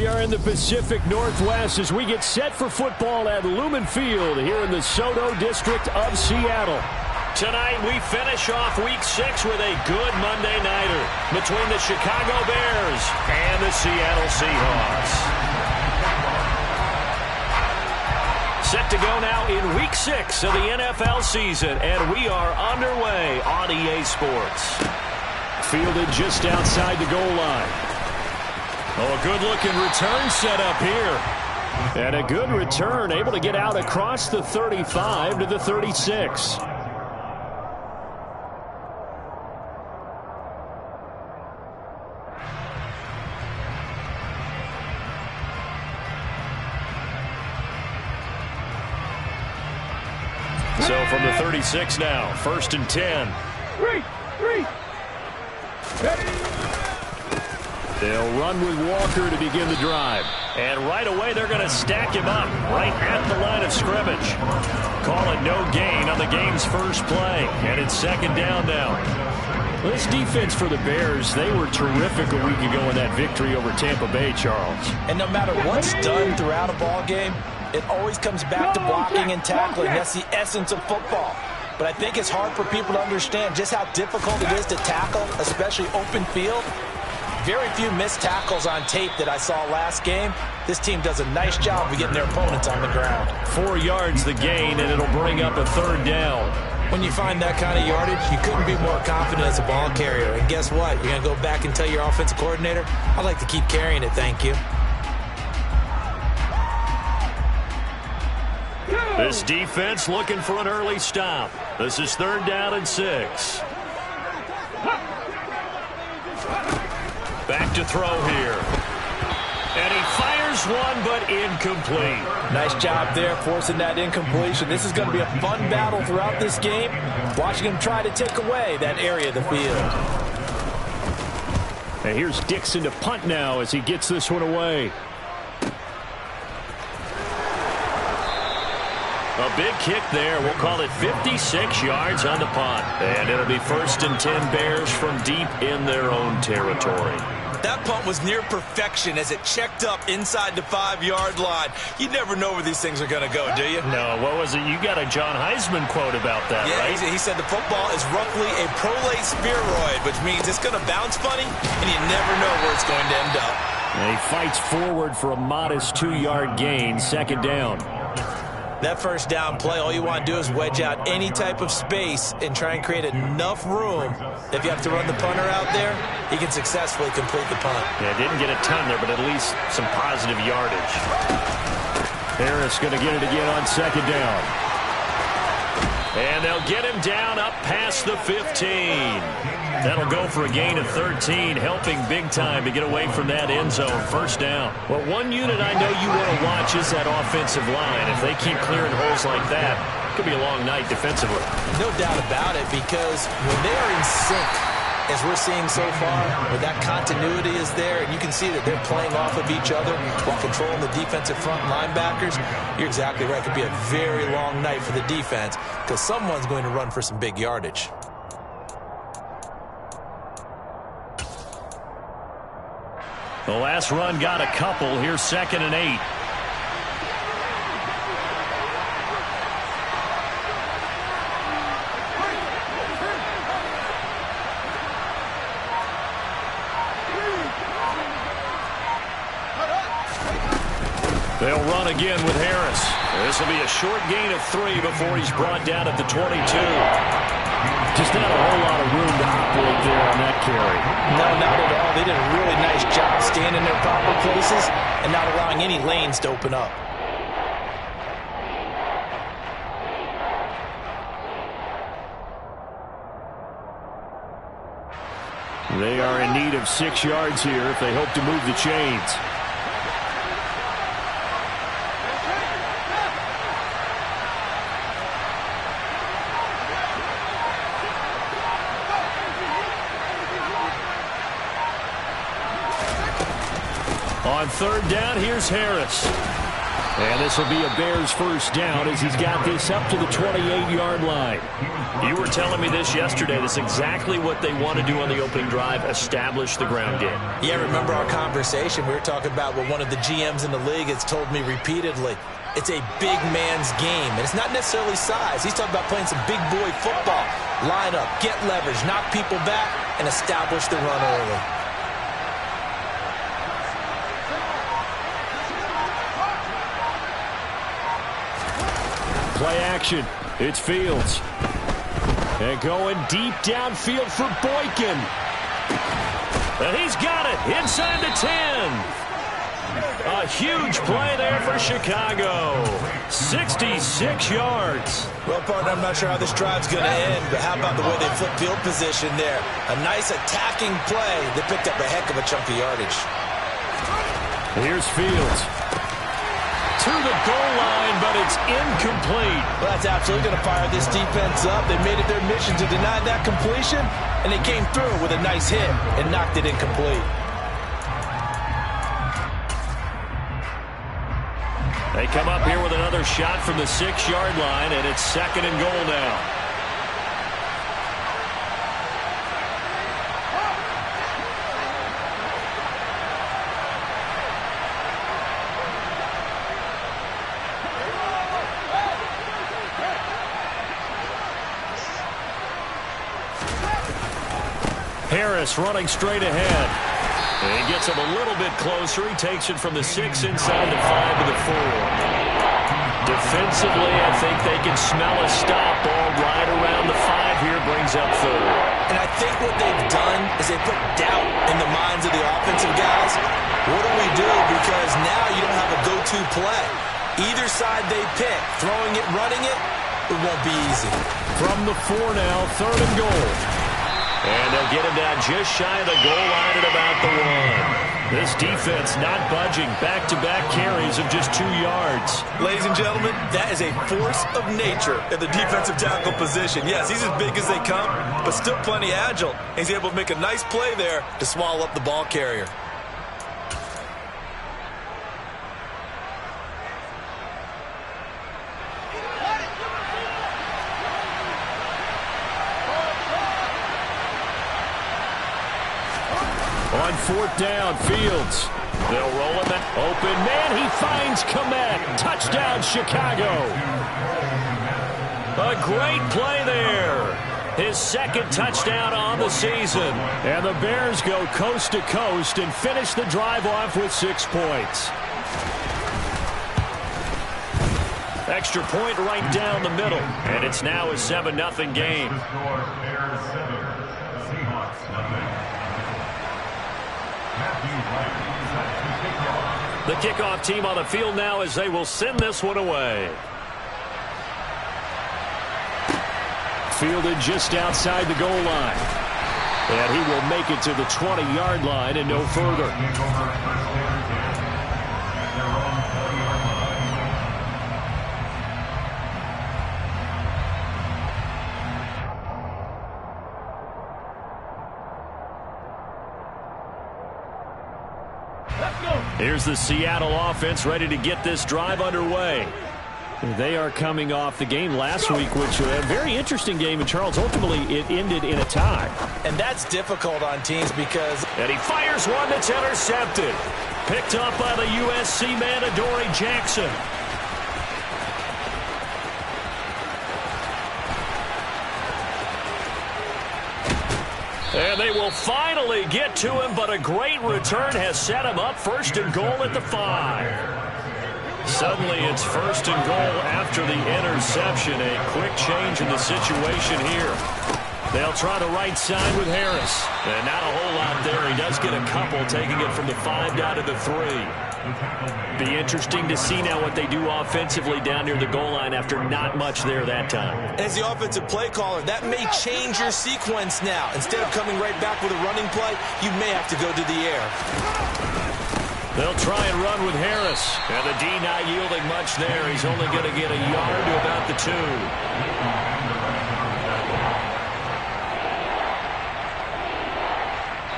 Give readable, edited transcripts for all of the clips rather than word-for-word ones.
We are in the Pacific Northwest as we get set for football at Lumen Field here in the Soto District of Seattle. Tonight we finish off Week 6 with a good Monday nighter between the Chicago Bears and the Seattle Seahawks. Set to go now in Week 6 of the NFL season, and we are underway on EA Sports. Fielded just outside the goal line. Oh, a good-looking return set up here. And a good return, able to get out across the 35 to the 36. So from the 36 now, 1st and 10. They'll run with Walker to begin the drive. And right away they're going to stack him up right at the line of scrimmage. Call it no gain on the game's first play. And it's 2nd down now. This defense for the Bears, they were terrific a week ago in that victory over Tampa Bay, Charles. And no matter what's done throughout a ball game, it always comes back to blocking and tackling. That's the essence of football. But I think it's hard for people to understand just how difficult it is to tackle, especially open field. Very few missed tackles on tape that I saw last game. This team does a nice job of getting their opponents on the ground. 4 yards the gain, and it'll bring up a 3rd down. When you find that kind of yardage, you couldn't be more confident as a ball carrier. And guess what? You're going to go back and tell your offensive coordinator, I'd like to keep carrying it, thank you. This defense looking for an early stop. This is 3rd down and 6. Back to throw here. And he fires one, but incomplete. Nice job there forcing that incompletion. This is going to be a fun battle throughout this game. Watching him try to take away that area of the field. And here's Dixon to punt now as he gets this one away. A big kick there. We'll call it 56 yards on the punt. And it'll be 1st and 10 Bears from deep in their own territory. That punt was near perfection as it checked up inside the 5-yard line. You never know where these things are going to go, do you? No, what was it? You got a John Heisman quote about that, right? Yeah, he said the football is roughly a prolate spheroid, which means it's going to bounce funny, and you never know where it's going to end up. And he fights forward for a modest 2-yard gain, 2nd down. That 1st down play, all you want to do is wedge out any type of space and try and create enough room. If you have to run the punter out there, he can successfully complete the punt. Yeah, didn't get a ton there, but at least some positive yardage. Harris going to get it again on 2nd down. And they'll get him down up past the 15. That'll go for a gain of 13, helping big time to get away from that end zone. 1st down. Well, one unit I know you want to watch is that offensive line. If they keep clearing holes like that, it could be a long night defensively. No doubt about it, because when they are in sync, as we're seeing so far, where that continuity is there, and you can see that they're playing off of each other while controlling the defensive front linebackers, you're exactly right. It could be a very long night for the defense because someone's going to run for some big yardage. The last run got a couple. Here's 2nd and 8. They'll run again with Harris. This will be a short gain of 3 before he's brought down at the 22. Just not a whole lot of room to operate there on that carry. No, not at all. They did a really nice job staying in their proper places and not allowing any lanes to open up. They are in need of 6 yards here if they hope to move the chains. On 3rd down, here's Harris. And this will be a Bears first down as he's got this up to the 28-yard line. You were telling me this yesterday. That's exactly what they want to do on the opening drive, establish the ground game. Yeah, remember our conversation? We were talking about what one of the GMs in the league has told me repeatedly. It's a big man's game, and it's not necessarily size. He's talking about playing some big boy football. Line up, get leverage, knock people back, and establish the run early. Play action. It's Fields. And going deep downfield for Boykin. And he's got it inside the 10. A huge play there for Chicago. 66 yards. Well, partner, I'm not sure how this drive's going to end, but how about the way they flip field position there? A nice attacking play. They picked up a heck of a chunk of yardage. Here's Fields. To the goal line, but it's incomplete. Well, that's absolutely going to fire this defense up. They made it their mission to deny that completion, and they came through with a nice hit and knocked it incomplete. They come up here with another shot from the 6-yard line, and it's 2nd and goal now. Harris running straight ahead. And he gets him a little bit closer. He takes it from the 6 inside the 5 to the 4. Defensively, I think they can smell a stop ball right around the 5 here. Brings up 4. And I think what they've done is they put doubt in the minds of the offensive guys. What do we do? Because now you don't have a go-to play. Either side they pick, throwing it, running it, it won't be easy. From the 4 now, 3rd and goal. And they'll get him down just shy of the goal line at about the 1. This defense not budging. Back-to-back carries of just 2 yards. Ladies and gentlemen, that is a force of nature in the defensive tackle position. Yes, he's as big as they come, but still plenty agile. He's able to make a nice play there to swallow up the ball carrier. On 4th down, Fields. They'll roll him in. Open man, he finds Komet. Touchdown, Chicago. A great play there. His 2nd touchdown on the season. And the Bears go coast to coast and finish the drive off with 6 points. Extra point right down the middle. And it's now a 7-0 game. The kickoff team on the field now as they will send this one away. Fielded just outside the goal line. And he will make it to the 20-yard line and no further. Here's the Seattle offense ready to get this drive underway. They are coming off the game last week, which was a very interesting game in Charles. Ultimately, it ended in a tie. And that's difficult on teams because... And he fires one that's intercepted. Picked up by the USC man, Adoree Jackson. And they will finally get to him, but a great return has set him up 1st and goal at the 5. Suddenly it's 1st and goal after the interception. A quick change in the situation here. They'll try the right side with Harris. And not a whole lot there. He does get a couple, taking it from the 5 down to the 3. Be interesting to see now what they do offensively down near the goal line after not much there that time. As the offensive play caller, that may change your sequence now. Instead of coming right back with a running play, you may have to go to the air. They'll try and run with Harris. And the D not yielding much there. He's only going to get a yard to about the 2.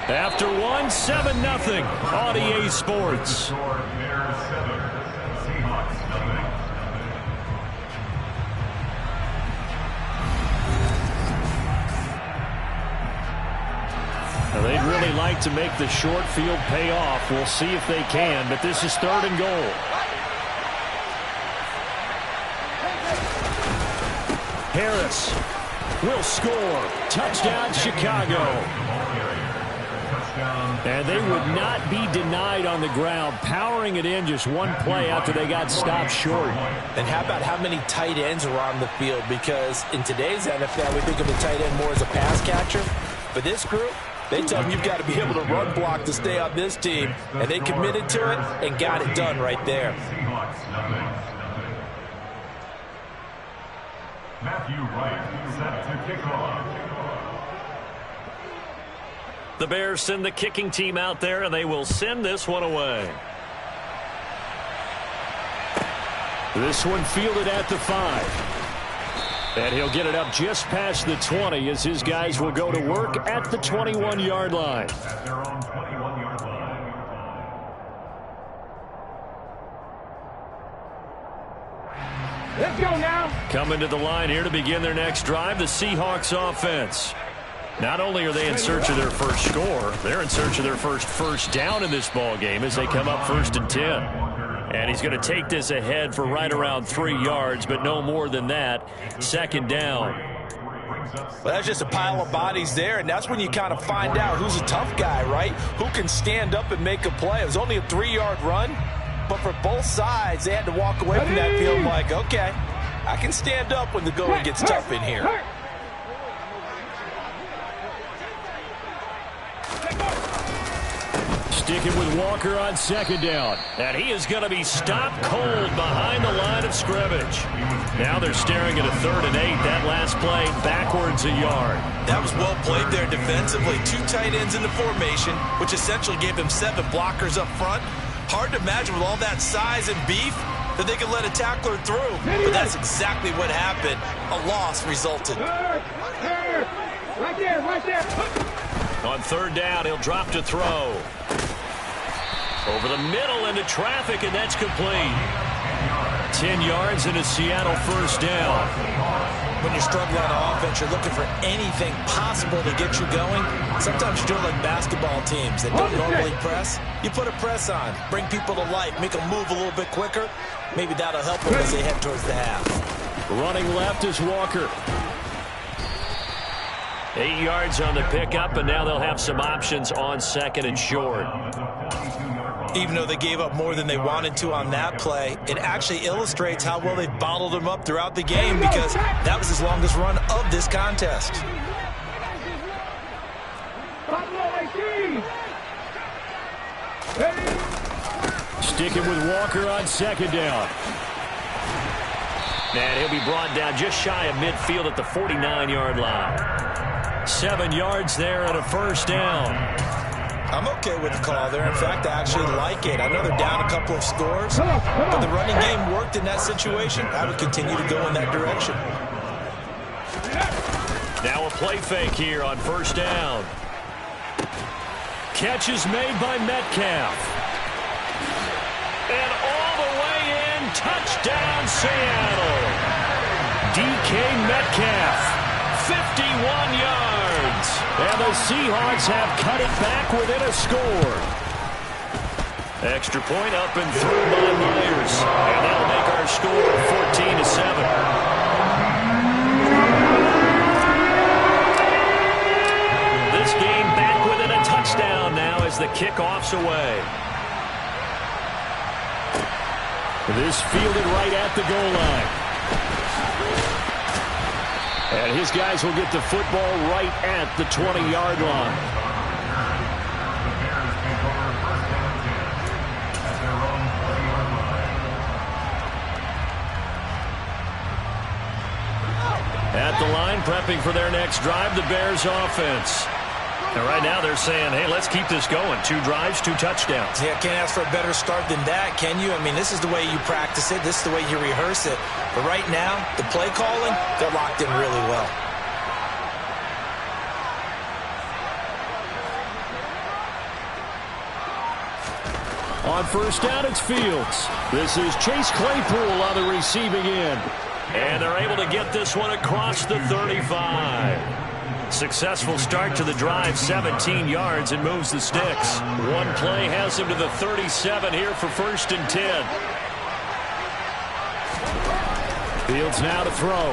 After 1, 7-0 on EA Sports. tonight to make the short field pay off. We'll see if they can, but this is 3rd and goal. Harris will score. Touchdown, Chicago. And they would not be denied on the ground, powering it in just one play after they got stopped short. And how about how many tight ends are on the field? Because in today's NFL, we think of a tight end more as a pass catcher. For this group, they tell them you've got to be able to run block to stay on this team. And they committed to it and got it done right there. Matthew Wright set to kick off. The Bears send the kicking team out there, and they will send this one away. This one fielded at the 5. And he'll get it up just past the 20 as his guys will go to work at the 21-yard line. At their own 21-yard line. Let's go now. Coming to the line here to begin their next drive, the Seahawks offense. Not only are they in search of their first score, they're in search of their first down in this ball game as they come up 1st and 10. And he's going to take this ahead for right around 3 yards, but no more than that. 2nd down. Well, that's just a pile of bodies there, and that's when you kind of find out who's a tough guy, right? Who can stand up and make a play. It was only a 3-yard run, but for both sides, they had to walk away from that field like, okay, I can stand up when the going gets tough in here. Sticking with Walker on 2nd down. And he is going to be stopped cold behind the line of scrimmage. Now they're staring at a 3rd and 8. That last play backwards a yard. That was well played there defensively. 2 tight ends in the formation, which essentially gave them 7 blockers up front. Hard to imagine with all that size and beef that they could let a tackler through. But that's exactly what happened. A loss resulted. Right there, right there. On 3rd down, he'll drop to throw. Over the middle into traffic, and that's complete. 10 yards and a Seattle 1st down. When you're struggling on offense, you're looking for anything possible to get you going. Sometimes you do it like basketball teams that don't normally press. You put a press on, bring people to life, make them move a little bit quicker. Maybe that'll help them as they head towards the half. Running left is Walker. 8 yards on the pickup, and now they'll have some options on 2nd and short. Even though they gave up more than they wanted to on that play, it actually illustrates how well they bottled them up throughout the game because that was his longest run of this contest. Sticking with Walker on 2nd down. And he'll be brought down just shy of midfield at the 49-yard line. 7 yards there and a 1st down. I'm okay with the call there. In fact, I actually like it. I know they're down a couple of scores, but the running game worked in that situation. I would continue to go in that direction. Now a play fake here on 1st down. Catch is made by Metcalf. And all the way in, touchdown Seattle. DK Metcalf, 51 yards. And the Seahawks have cut it back within a score. Extra point up and through by Myers. And that'll make our score 14-7. This game back within a touchdown now as the kickoff's away. This fielded right at the goal line. And his guys will get the football right at the 20-yard line. At the line, prepping for their next drive, the Bears offense. And right now they're saying, hey, let's keep this going. 2 drives, 2 touchdowns. Yeah, can't ask for a better start than that, can you? I mean, this is the way you practice it. This is the way you rehearse it. But right now, the play calling, they're locked in really well. On 1st down, it's Fields. This is Chase Claypool on the receiving end. And they're able to get this one across the 35. Successful start to the drive, 17 yards, and moves the sticks. One play has him to the 37 here for 1st and 10. Fields now to throw.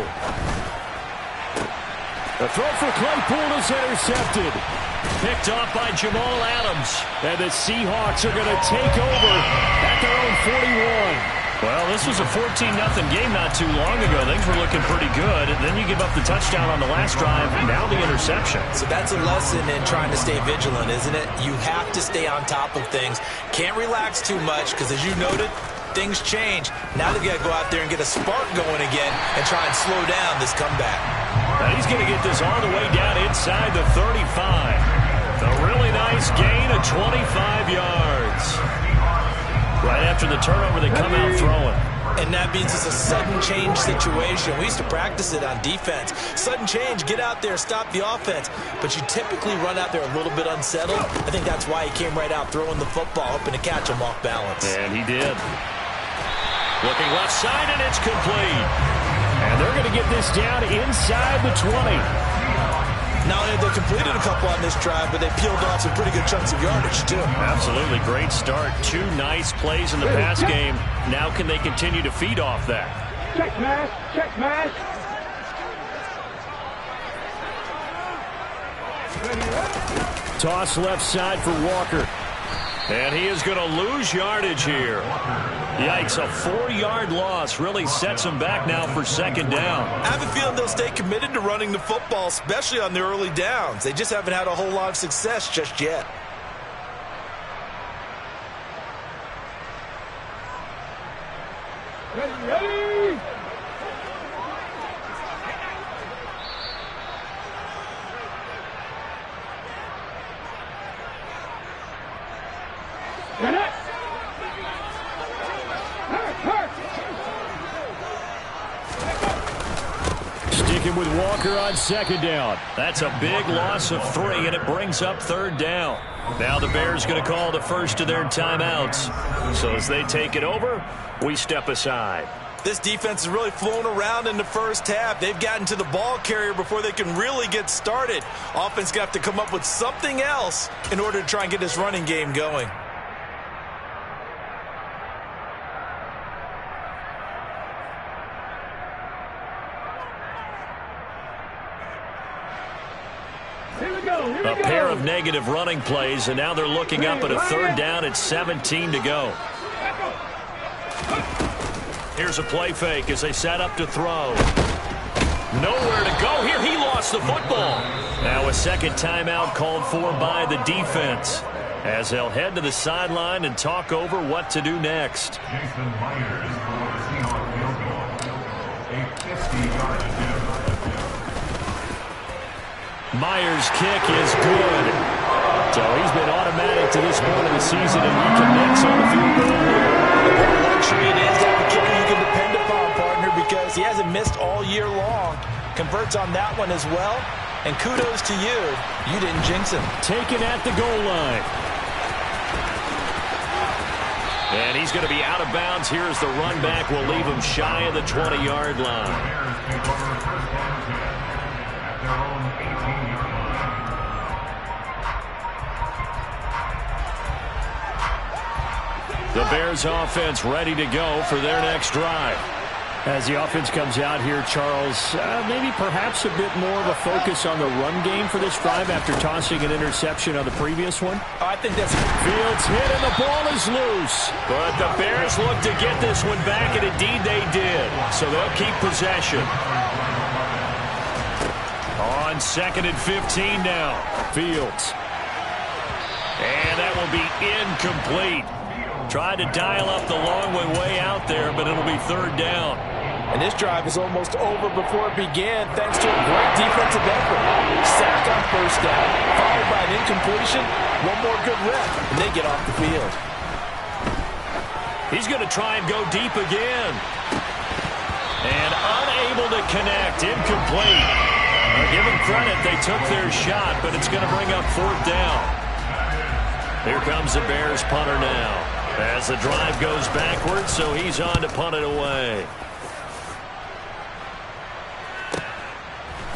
The throw for Claypool is intercepted. Picked off by Jamal Adams. And the Seahawks are going to take over at their own 41. Well, this was a 14-0 game not too long ago. Things were looking pretty good. And then you give up the touchdown on the last drive. Now the interception. So that's a lesson in trying to stay vigilant, isn't it? You have to stay on top of things. Can't relax too much because, as you noted, things change. Now they've got to go out there and get a spark going again and try and slow down this comeback. Now he's going to get this all the way down inside the 35. A really nice gain of 25 yards. Right after the turnover, they come out throwing. And that means it's a sudden change situation. We used to practice it on defense. Sudden change, get out there, stop the offense. But you typically run out there a little bit unsettled. I think that's why he came right out throwing the football, hoping to catch him off balance. And he did. Looking left side, and it's complete. And they're going to get this down inside the 20. Not only have they completed a couple on this drive, but they peeled off some pretty good chunks of yardage, too. Absolutely. Great start. 2 nice plays in the pass game. Now can they continue to feed off that? Check smash. Check smash. Toss left side for Walker. And he is going to lose yardage here. Yikes, a 4-yard loss really sets him back now for 2nd down. I have a feeling they'll stay committed to running the football, especially on the early downs. They just haven't had a whole lot of success just yet. Ready. Sticking with Walker on 2nd down. That's a big loss of 3, and it brings up 3rd down. Now the Bears going to call the first of their timeouts. So as they take it over, we step aside. This defense has really flown around in the first half. They've gotten to the ball carrier before they can really get started. Offense going to have to come up with something else in order to try and get this running game going. A pair of negative running plays, and now they're looking up at a 3rd down at 17 to go. Here's a play fake as they set up to throw. Nowhere to go here. He lost the football. Now a 2nd timeout called for by the defense as they'll head to the sideline and talk over what to do next. Jason Myers for the Seahawks field goal. A 50-yard attempt. Myers' kick is good. So he's been automatic to this point of the season and reconnects on the field goal. What a luxury it is to have a kicker you can depend upon, partner, because he hasn't missed all year long. Converts on that one as well. And kudos to you. You didn't jinx him. Taken at the goal line. And he's going to be out of bounds. Here's the run back. Will leave him shy of the 20-yard line. Bears take over 1st and 10 at their own 18-yard line. The Bears offense ready to go for their next drive. As the offense comes out here, Charles, maybe perhaps a bit more of a focus on the run game for this drive after tossing an interception on the previous one. I think that's... Fields hit and the ball is loose. But the Bears look to get this one back, and indeed they did. So they'll keep possession. On 2nd and 15 now. Fields. And that will be incomplete. Tried to dial up the long way out there, but it'll be 3rd down. And this drive is almost over before it began, thanks to a great defensive effort. Sack on 1st down, followed by an incompletion. One more good rep, and they get off the field. He's going to try and go deep again. And unable to connect, incomplete. Give them credit, they took their shot, but it's going to bring up 4th down. Here comes the Bears punter now. As the drive goes backwards, so he's on to punt it away.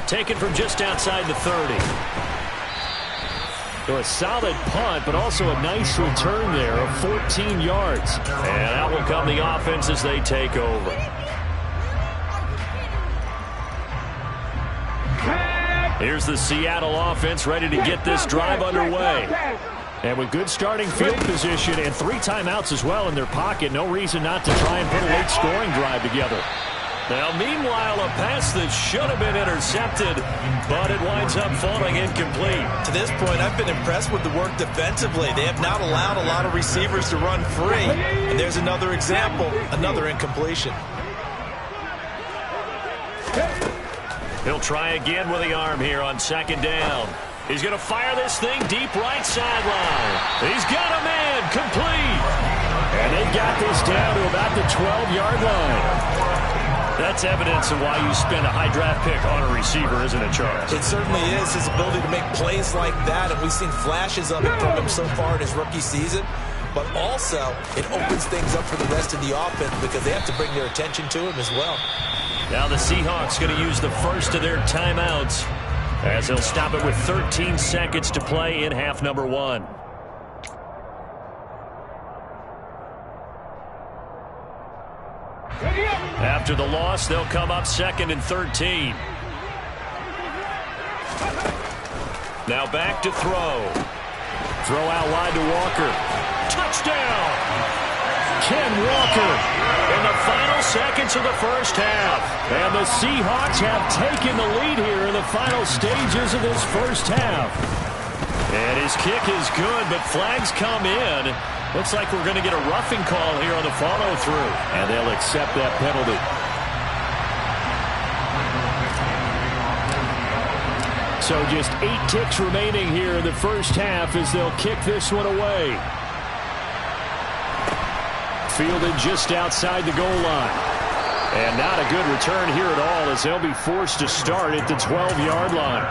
Taken from just outside the 30. So a solid punt, but also a nice return there of 14 yards. And out will come the offense as they take over. Here's the Seattle offense ready to get this drive underway. And with good starting field position and 3 timeouts as well in their pocket, no reason not to try and put a late scoring drive together. Now, meanwhile, a pass that should have been intercepted, but it winds up falling incomplete. To this point, I've been impressed with the work defensively. They have not allowed a lot of receivers to run free. And there's another example, another incompletion. He'll try again with the arm here on second down. He's going to fire this thing deep right sideline. He's got a man complete. And they got this down to about the 12-yard line. That's evidence of why you spend a high draft pick on a receiver, isn't it, Charles? It certainly is, his ability to make plays like that, and we've seen flashes of it from him so far in his rookie season. But also, it opens things up for the rest of the offense because they have to bring their attention to him as well. Now the Seahawks going to use the first of their timeouts as they'll stop it with 13 seconds to play in half number 1. After the loss, they'll come up 2nd and 13. Now back to throw. Throw out wide to Walker. Touchdown! Ken Walker in the final seconds of the first half. And the Seahawks have taken the lead here in the final stages of this first half. And his kick is good, but flags come in. Looks like we're going to get a roughing call here on the follow-through. And they'll accept that penalty. So just 8 ticks remaining here in the first half as they'll kick this one away. Fielded just outside the goal line. And not a good return here at all as they'll be forced to start at the 12-yard line.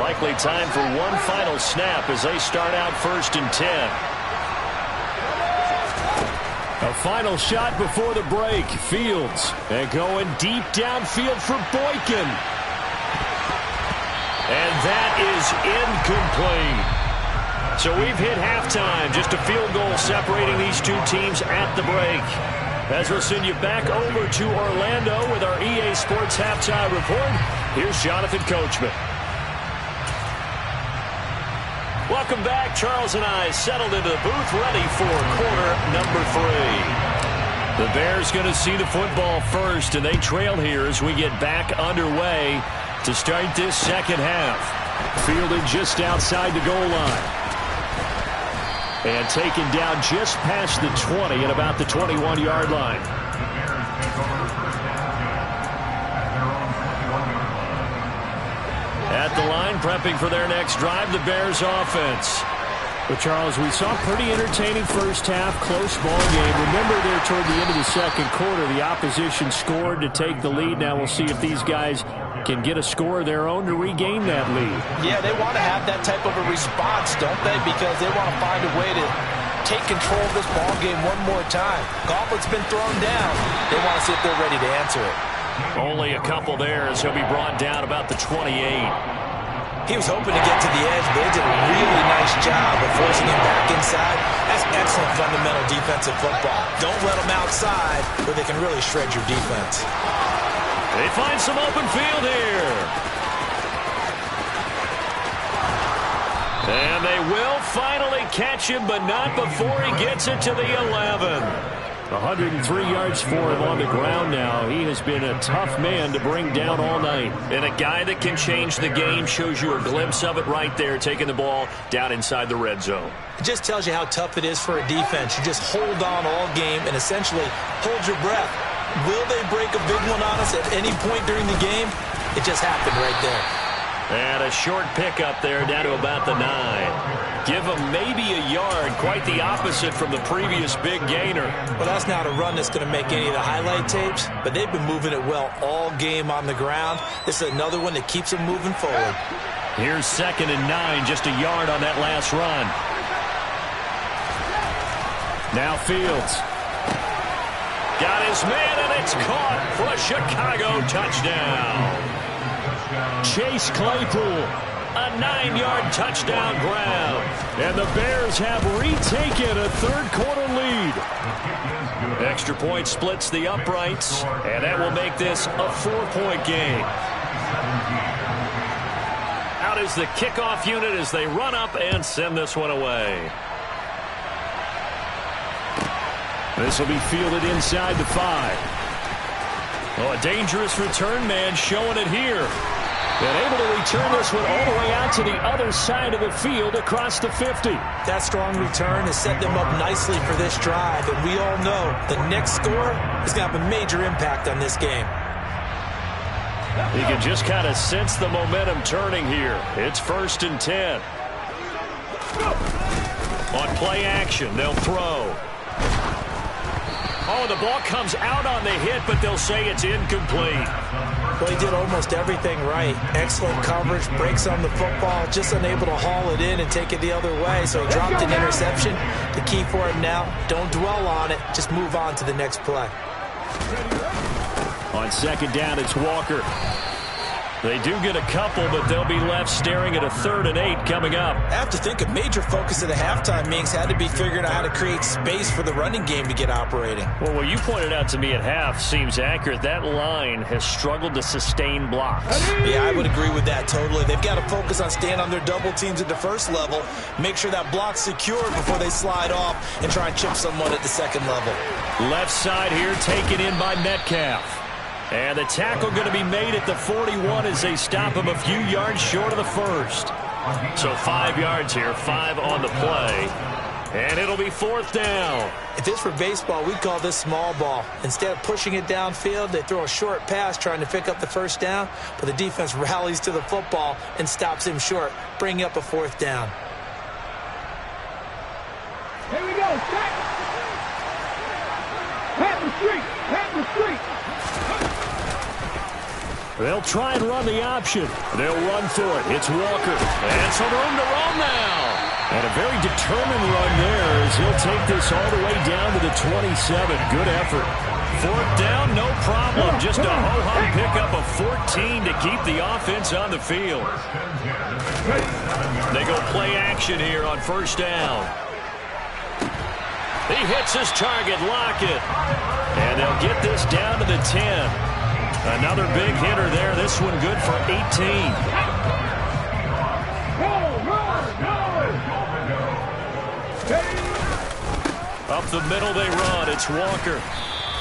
Likely time for one final snap as they start out 1st and 10. A final shot before the break. Fields and going deep downfield for Boykin. And that is incomplete. So we've hit halftime. Just a field goal separating these two teams at the break. As we'll send you back over to Orlando with our EA Sports Halftime Report, here's Jonathan Coachman. Welcome back. Charles and I settled into the booth, ready for quarter number 3. The Bears going to see the football first, and they trail here as we get back underway to start this second half. Fielded just outside the goal line. And taken down just past the 20 at about the 21-yard line. At the line, prepping for their next drive, the Bears offense. But, Charles, we saw a pretty entertaining first half, close ball game. Remember there toward the end of the second quarter, the opposition scored to take the lead. Now we'll see if these guys can get a score of their own to regain that lead. Yeah, they want to have that type of a response, don't they? Because they want to find a way to take control of this ball game one more time. Gauntlet's been thrown down. They want to see if they're ready to answer it. Only a couple there as he'll be brought down about the 28. He was hoping to get to the edge, but they did a really nice job of forcing him back inside. That's excellent fundamental defensive football. Don't let them outside where they can really shred your defense. They find some open field here. And they will finally catch him, but not before he gets it to the 11. 103 yards for him on the ground now. He has been a tough man to bring down all night. And a guy that can change the game, shows you a glimpse of it right there, taking the ball down inside the red zone. It just tells you how tough it is for a defense. You just hold on all game and essentially hold your breath. Will they break a big one on us at any point during the game? It just happened right there. And a short pickup there down to about the 9. Give them maybe a yard, quite the opposite from the previous big gainer. Well, that's not a run that's going to make any of the highlight tapes, but they've been moving it well all game on the ground. This is another one that keeps them moving forward. Here's 2nd and 9, just a yard on that last run. Now Fields. Got his man, and it's caught for a Chicago touchdown. Chase Claypool, a 9-yard touchdown grab. And the Bears have retaken a third-quarter lead. Extra point splits the uprights, and that will make this a 4-point game. Out is the kickoff unit as they run up and send this one away. This will be fielded inside the 5. Oh, a dangerous return man showing it here. And able to return this one all the way out to the other side of the field across the 50. That strong return has set them up nicely for this drive. And we all know the next score is going to have a major impact on this game. You can just kind of sense the momentum turning here. It's 1st and 10. On play action, they'll throw. Oh, the ball comes out on the hit, but they'll say it's incomplete. Well, he did almost everything right. Excellent coverage, breaks on the football, just unable to haul it in and take it the other way. So he dropped an interception. The key for him now, don't dwell on it. Just move on to the next play. On 2nd down, it's Walker. They do get a couple, but they'll be left staring at a 3rd and 8 coming up. I have to think a major focus of the halftime meetings had to be figuring out how to create space for the running game to get operating. Well, what you pointed out to me at half seems accurate. That line has struggled to sustain blocks. Yeah, I would agree with that totally. They've got to focus on staying on their double teams at the first level, make sure that block's secured before they slide off and try and chip someone at the second level. Left side here taken in by Metcalf. And the tackle going to be made at the 41 as they stop him a few yards short of the first. So 5 yards here, 5 on the play. And it'll be 4th down. If this were baseball, we'd call this small ball. Instead of pushing it downfield, they throw a short pass trying to pick up the 1st down, but the defense rallies to the football and stops him short, bringing up a 4th down. Here we go. Pat the street. Pat the street. They'll try and run the option. They'll run for it. It's Walker. And some room to roam now. And a very determined run there as he'll take this all the way down to the 27. Good effort. 4th down, no problem. Just a ho-hum pickup of 14 to keep the offense on the field. They go play action here on 1st down. He hits his target, Lockett. And they'll get this down to the 10. Another big hitter there. This one good for 18. Up the middle they run. It's Walker.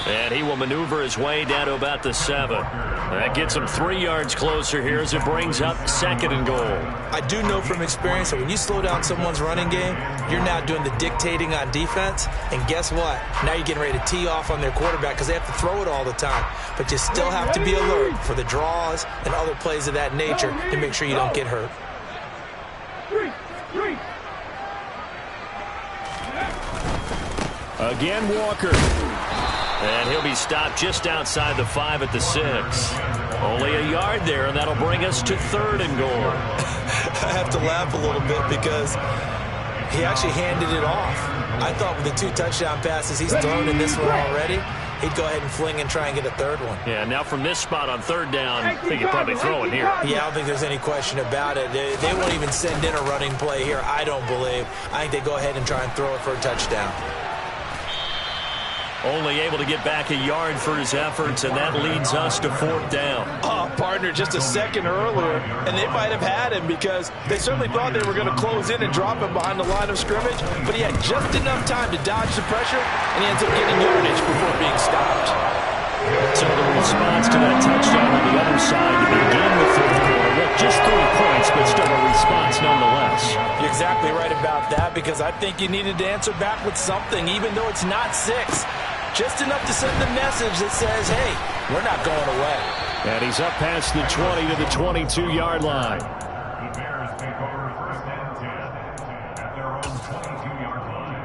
And he will maneuver his way down to about the 7. That gets him 3 yards closer here as it brings up 2nd and goal. I do know from experience that when you slow down someone's running game, you're now doing the dictating on defense. And guess what? Now you're getting ready to tee off on their quarterback because they have to throw it all the time. But you still have to be alert for the draws and other plays of that nature to make sure you don't get hurt. Again, Walker. And he'll be stopped just outside the 5 at the 6. Only a yard there, and that'll bring us to 3rd and goal. I have to laugh a little bit because he actually handed it off. I thought with the 2 touchdown passes he's thrown in this one already, he'd go ahead and fling and try and get a 3rd one. Yeah, now from this spot on 3rd down, I think he'd probably throw it here. Yeah, I don't think there's any question about it. They won't even send in a running play here, I don't believe. I think they go ahead and try and throw it for a touchdown. Only able to get back a yard for his efforts, and that leads us to 4th down. Oh, partner, just a second earlier, and they might have had him because they certainly thought they were going to close in and drop him behind the line of scrimmage, but he had just enough time to dodge the pressure, and he ends up getting yardage before being stopped. So the response to that touchdown on the other side to begin the 4th quarter. Look, just 3 points, but still a response nonetheless. You're exactly right about that because I think you needed to answer back with something, even though it's not 6. Just enough to send the message that says, hey, we're not going away. And he's up past the 20 to the 22-yard line. The Bears take over 1st and 10 at their own 22-yard line.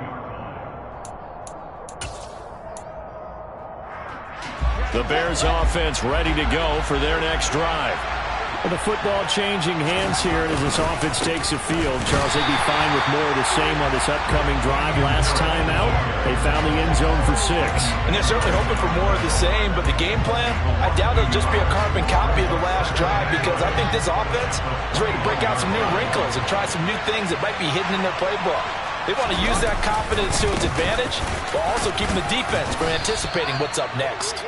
The Bears offense ready to go for their next drive. Well, the football changing hands here as this offense takes the field. Charles, they'd be fine with more of the same on this upcoming drive. Last time out, they found the end zone for 6. And they're certainly hoping for more of the same, but the game plan, I doubt it'll just be a carbon copy of the last drive, because I think this offense is ready to break out some new wrinkles and try some new things that might be hidden in their playbook. They want to use that confidence to its advantage, while also keeping the defense from anticipating what's up next.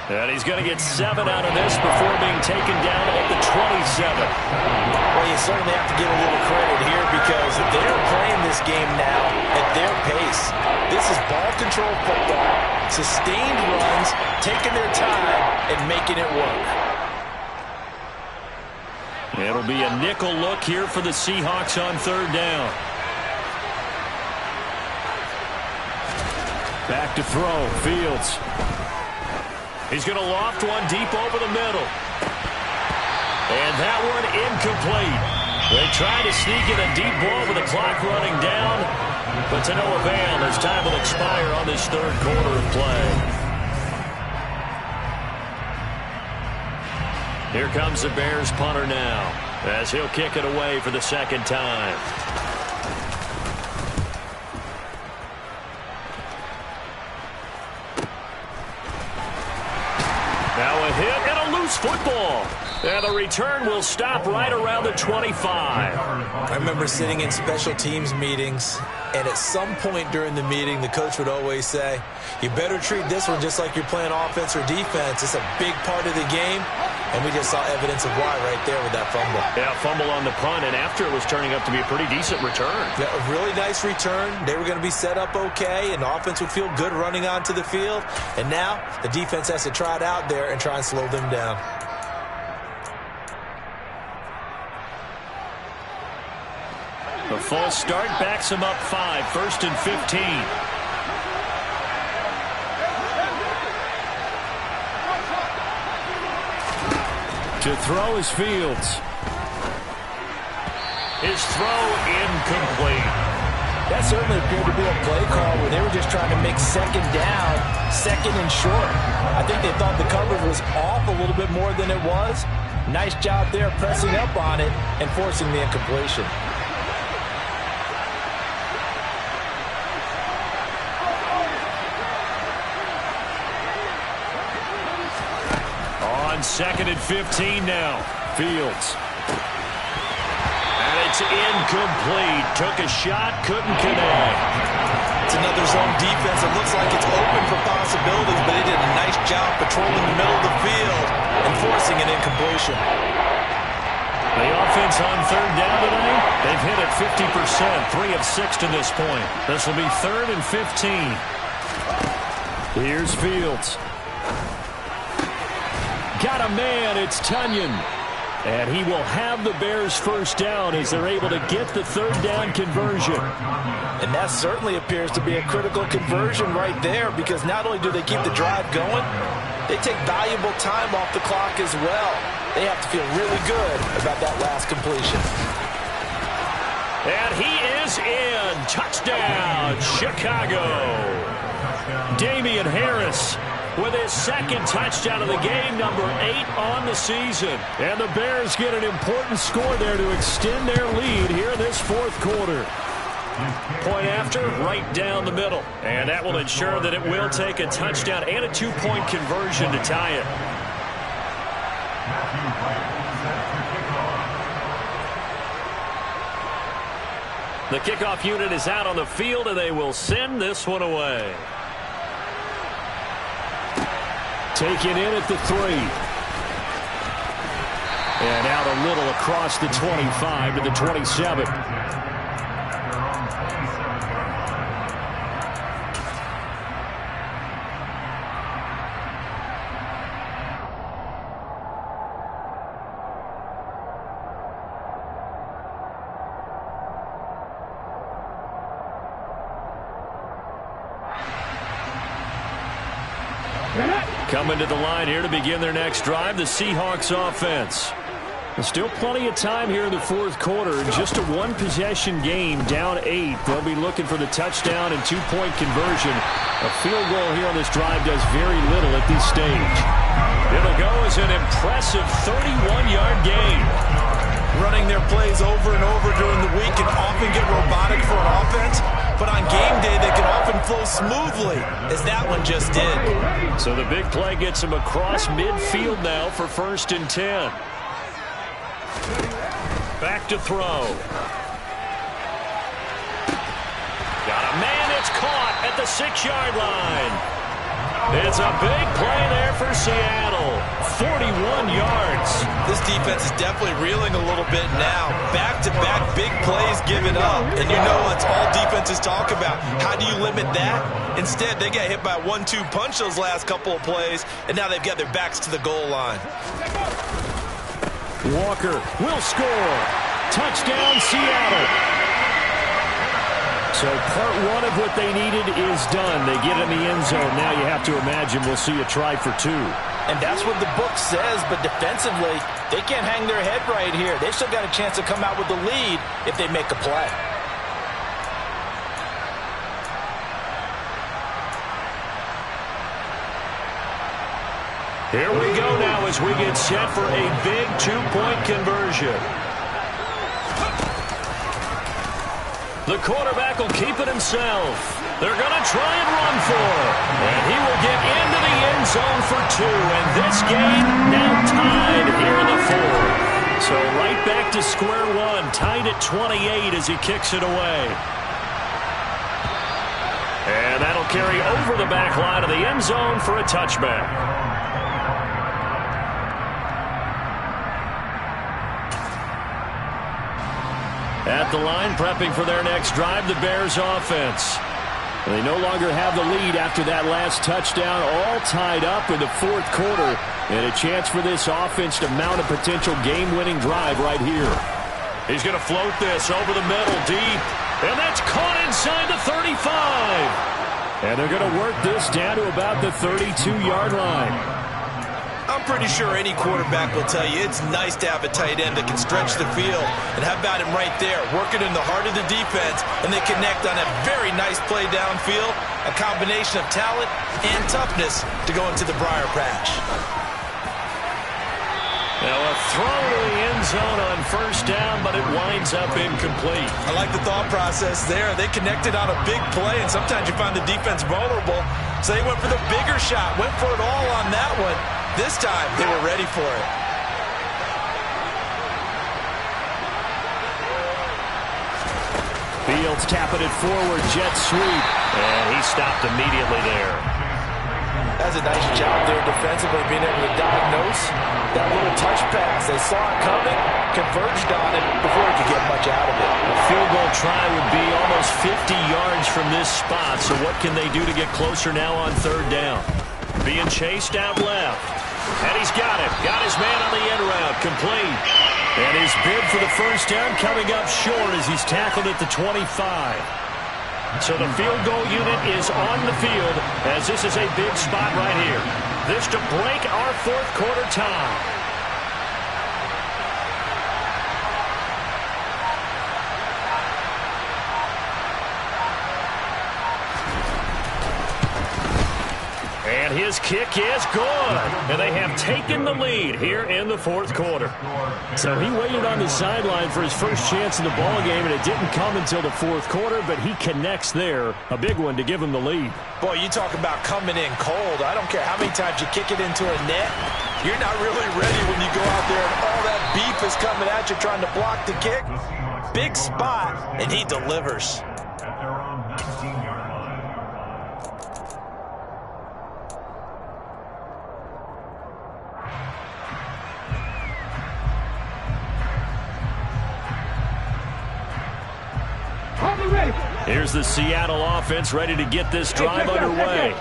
And he's going to get 7 out of this before being taken down at the 27. Well, you certainly have to give a little credit here, because they're playing this game now at their pace. This is ball control football, sustained runs, taking their time, and making it work. It'll be a nickel look here for the Seahawks on 3rd down. Back to throw, Fields. He's going to loft one deep over the middle. And that one incomplete. They try to sneak in a deep ball with the clock running down, but to no avail as time will expire on this 3rd quarter of play. Here comes the Bears punter now, as he'll kick it away for the 2nd time. Now a hit and a loose football. And the return will stop right around the 25. I remember sitting in special teams meetings, and at some point during the meeting, the coach would always say, you better treat this one just like you're playing offense or defense. It's a big part of the game, and we just saw evidence of why right there with that fumble. Yeah, fumble on the punt, and after it was turning up to be a pretty decent return. Yeah, a really nice return. They were going to be set up okay, and the offense would feel good running onto the field. And now the defense has to try it out there and try and slow them down. The false start backs him up 5, 1st and 15. To throw is Fields. His throw incomplete. That certainly appeared to be a play call where they were just trying to make 2nd down, 2nd and short. I think they thought the coverage was off a little bit more than it was. Nice job there pressing up on it and forcing the incompletion. On 2nd and 15 now. Fields. And it's incomplete. Took a shot, couldn't connect. It's another zone defense. It looks like it's open for possibilities, but they did a nice job patrolling the middle of the field and forcing an incompletion. The offense on 3rd down today, they've hit it 50%, 3 of 6 to this point. This will be 3rd and 15. Here's Fields. Got a man, it's Tunyon. And he will have the Bears 1st down as they're able to get the 3rd down conversion. And that certainly appears to be a critical conversion right there, because not only do they keep the drive going, they take valuable time off the clock as well. They have to feel really good about that last completion. And he is in. Touchdown, Chicago. Damian Harris with his 2nd touchdown of the game, number 8 on the season. And the Bears get an important score there to extend their lead here in this 4th quarter. Point after, right down the middle. And that will ensure that it will take a touchdown and a 2-point conversion to tie it. The kickoff unit is out on the field, and they will send this one away. Taken in at the 3. And out a little across the 25 to the 27. Coming to the line here to begin their next drive, the Seahawks offense. Still plenty of time here in the fourth quarter. Just a one-possession game, down 8. They'll be looking for the touchdown and two-point conversion. A field goal here on this drive does very little at this stage. It'll go as an impressive 31-yard gain. Running their plays over and over during the week can often get robotic for an offense, but on game day they can often flow smoothly, as that one just did. So the big play gets him across midfield now for 1st and 10. Back to throw. Got a man, it's caught at the 6-yard line. It's a big play there for Seattle. 41 yards. This defense is definitely reeling a little bit now. Back-to-back big plays given up. And you know that's all defenses talk about. How do you limit that? Instead, they got hit by a 1-2 punch those last couple of plays, and now they've got their backs to the goal line. Walker will score. Touchdown, Seattle. So part one of what they needed is done. They get in the end zone. Now you have to imagine we'll see a try for 2. And that's what the book says, but defensively, they can't hang their head right here. They've still got a chance to come out with the lead if they make a play. Here we go now as we get set for a big two-point conversion. The quarterback will keep it himself. They're going to try and run for it. And he will get into the end zone for 2. And this game now tied here in the 4th. So right back to square one, tied at 28 as he kicks it away. And that'll carry over the back line of the end zone for a touchback. At the line, prepping for their next drive, the Bears offense. They no longer have the lead after that last touchdown, all tied up in the fourth quarter, and a chance for this offense to mount a potential game-winning drive right here. He's going to float this over the middle, deep, and that's caught inside the 35. And they're going to work this down to about the 32-yard line. I'm pretty sure any quarterback will tell you it's nice to have a tight end that can stretch the field. And how about him right there, working in the heart of the defense, and they connect on a very nice play downfield, a combination of talent and toughness to go into the briar patch. Now a throw to the end zone on 1st down, but it winds up incomplete. I like the thought process there. They connected on a big play, and sometimes you find the defense vulnerable. So they went for the bigger shot, went for it all on that one. This time, they were ready for it. Fields tapping it forward, jet sweep, and he stopped immediately there. That's a nice job there defensively, being able to diagnose that little touch pass. They saw it coming, converged on it before he could get much out of it. A field goal try would be almost 50 yards from this spot, so what can they do to get closer now on 3rd down? Being chased out left. And he's got it. Got his man on the end route. Complete. And his bid for the 1st down coming up short as he's tackled at the 25. So the field goal unit is on the field as this is a big spot right here. This to break our 4th quarter tie. And his kick is good. And they have taken the lead here in the 4th quarter. So he waited on the sideline for his first chance in the ball game, and it didn't come until the 4th quarter, but he connects there. A big one to give him the lead. Boy, you talk about coming in cold. I don't care how many times you kick it into a net. You're not really ready when you go out there and all that beef is coming at you trying to block the kick. Big spot, and he delivers. At their own 19-yard line. Here's the Seattle offense ready to get this drive underway.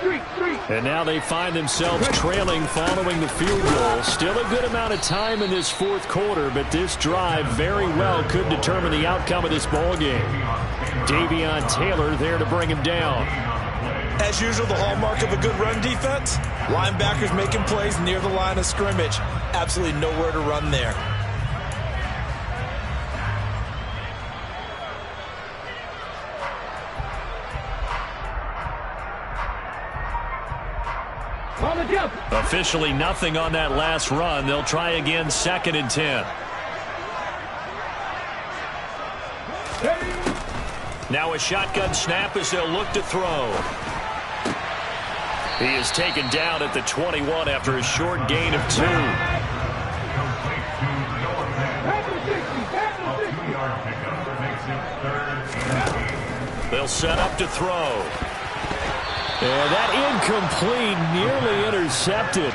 And now they find themselves trailing following the field goal. Still a good amount of time in this 4th quarter, but this drive very well could determine the outcome of this ball game. Davion Taylor there to bring him down. As usual, the hallmark of a good run defense, linebackers making plays near the line of scrimmage. Absolutely nowhere to run there. On the jump. Officially nothing on that last run. They'll try again, 2nd and 10. Now a shotgun snap as they'll look to throw. He is taken down at the 21 after a short gain of 2. They'll set up to throw. And that incomplete, nearly intercepted.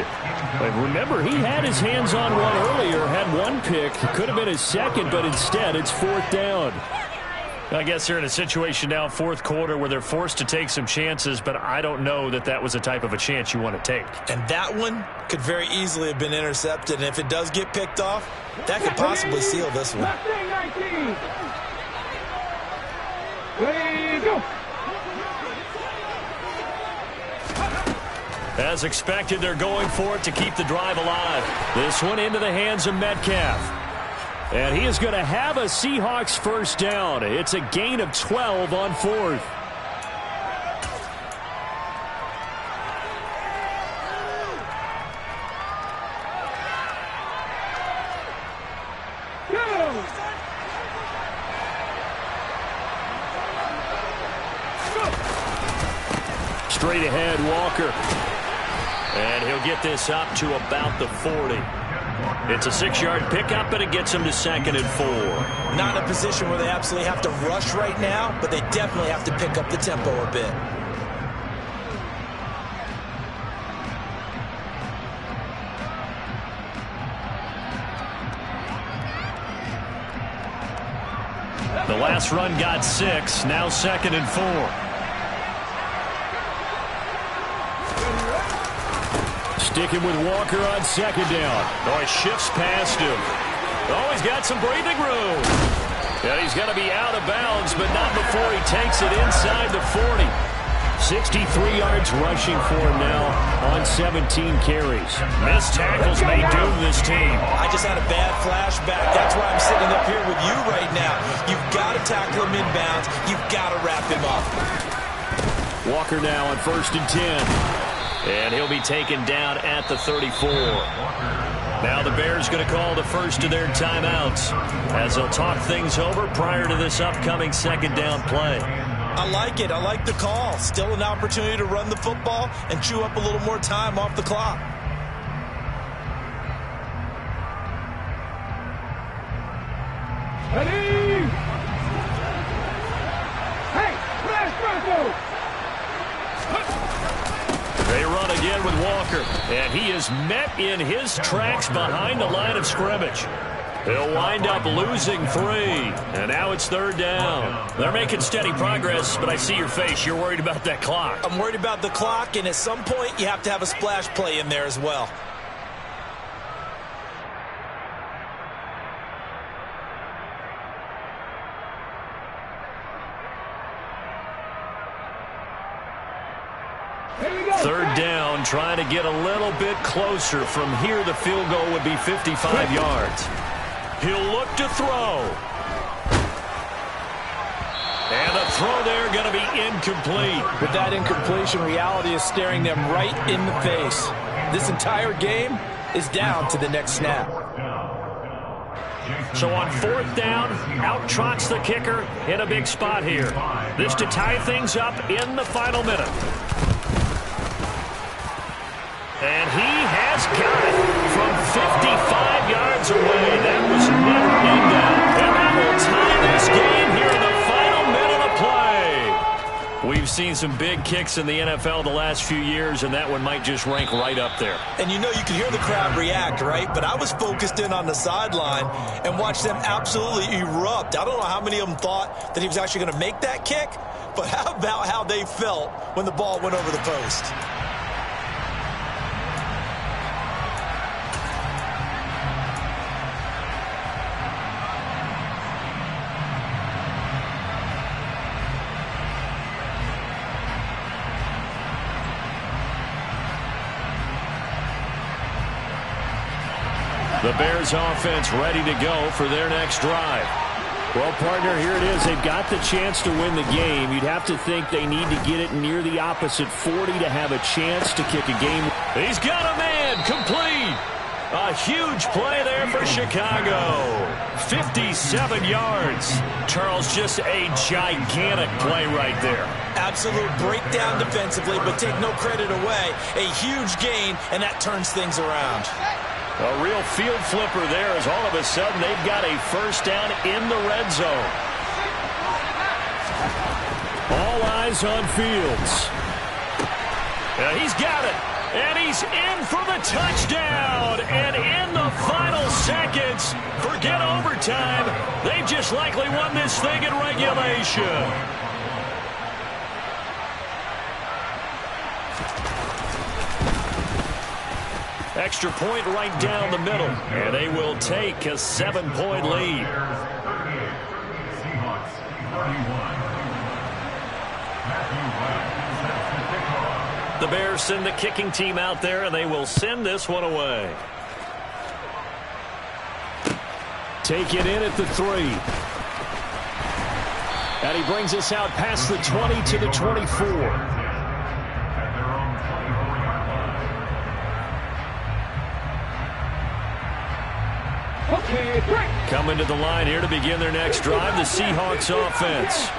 But remember, he had his hands on one earlier, had one pick. Could have been his second, but instead it's 4th down. I guess they're in a situation now, 4th quarter, where they're forced to take some chances, but I don't know that that was the type of a chance you want to take. And that one could very easily have been intercepted, and if it does get picked off, that could possibly seal this one. Left wing 19. Ready, go. As expected, they're going for it to keep the drive alive. This one into the hands of Metcalf. And he is going to have a Seahawks 1st down. It's a gain of 12 on 4th. Straight ahead, Walker. And he'll get this up to about the 40. It's a 6-yard pickup, and it gets him to 2nd and 4. Not in a position where they absolutely have to rush right now, but they definitely have to pick up the tempo a bit. The last run got 6, now 2nd and 4. Sticking with Walker on 2nd down. Oh, he shifts past him. Oh, he's got some breathing room. Yeah, he's going to be out of bounds, but not before he takes it inside the 40. 63 yards rushing for him now on 17 carries. Missed tackles may doom this team. I just had a bad flashback. That's why I'm sitting up here with you right now. You've got to tackle him inbounds. You've got to wrap him up. Walker now on 1st and 10. And he'll be taken down at the 34. Now the Bears going to call the first of their timeouts as they'll talk things over prior to this upcoming 2nd down play. I like it. I like the call. Still an opportunity to run the football and chew up a little more time off the clock. Ready. Hey, flash Bronco. They run again with Walker, and he is met in his tracks behind the line of scrimmage. He'll wind up losing 3, and now it's 3rd down. They're making steady progress, but I see your face. You're worried about that clock. I'm worried about the clock, and at some point you have to have a splash play in there as well. Third down, trying to get a little bit closer. From here, the field goal would be 55 yards. He'll look to throw. And the throw there going to be incomplete. With that incompletion, reality is staring them right in the face. This entire game is down to the next snap. So on 4th down, out trots the kicker in a big spot here. This to tie things up in the final minute. And he has got it from 55 yards away. That was never in doubt. And that will tie this game here in the final minute of play. We've seen some big kicks in the NFL the last few years, and that one might just rank right up there. And you know, you can hear the crowd react, right? But I was focused in on the sideline and watched them absolutely erupt. I don't know how many of them thought that he was actually going to make that kick, but how about how they felt when the ball went over the post? The Bears offense ready to go for their next drive. Well, partner, here it is. They've got the chance to win the game. You'd have to think they need to get it near the opposite 40 to have a chance to kick a game. He's got a man, complete. A huge play there for Chicago. 57 yards. Charles, just a gigantic play right there. Absolute breakdown defensively, but take no credit away. A huge gain, and that turns things around. A real field flipper there as all of a sudden they've got a first down in the red zone. All eyes on Fields. He's got it. And he's in for the touchdown. And in the final seconds, forget overtime. They just likely won this thing in regulation. Extra point right down the middle. And they will take a 7-point lead. Seahawks 31. The Bears send the kicking team out there, and they will send this one away. Take it in at the 3. And he brings us out past the 20 to the 24. Coming to the line here to begin their next drive, the Seahawks offense.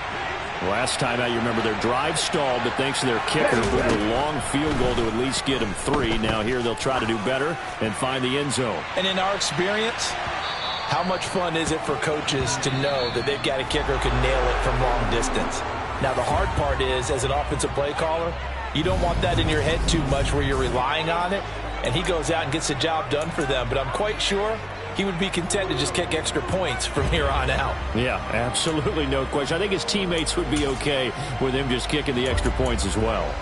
Last time out, you remember their drive stalled, but thanks to their kicker, put a long field goal to at least get them 3. Now here they'll try to do better and find the end zone. And in our experience, how much fun is it for coaches to know that they've got a kicker who can nail it from long distance? Now the hard part is, as an offensive play caller, you don't want that in your head too much where you're relying on it, and he goes out and gets the job done for them. But I'm quite sure he would be content to just kick extra points from here on out. Yeah, absolutely no question. I think his teammates would be okay with him just kicking the extra points as well.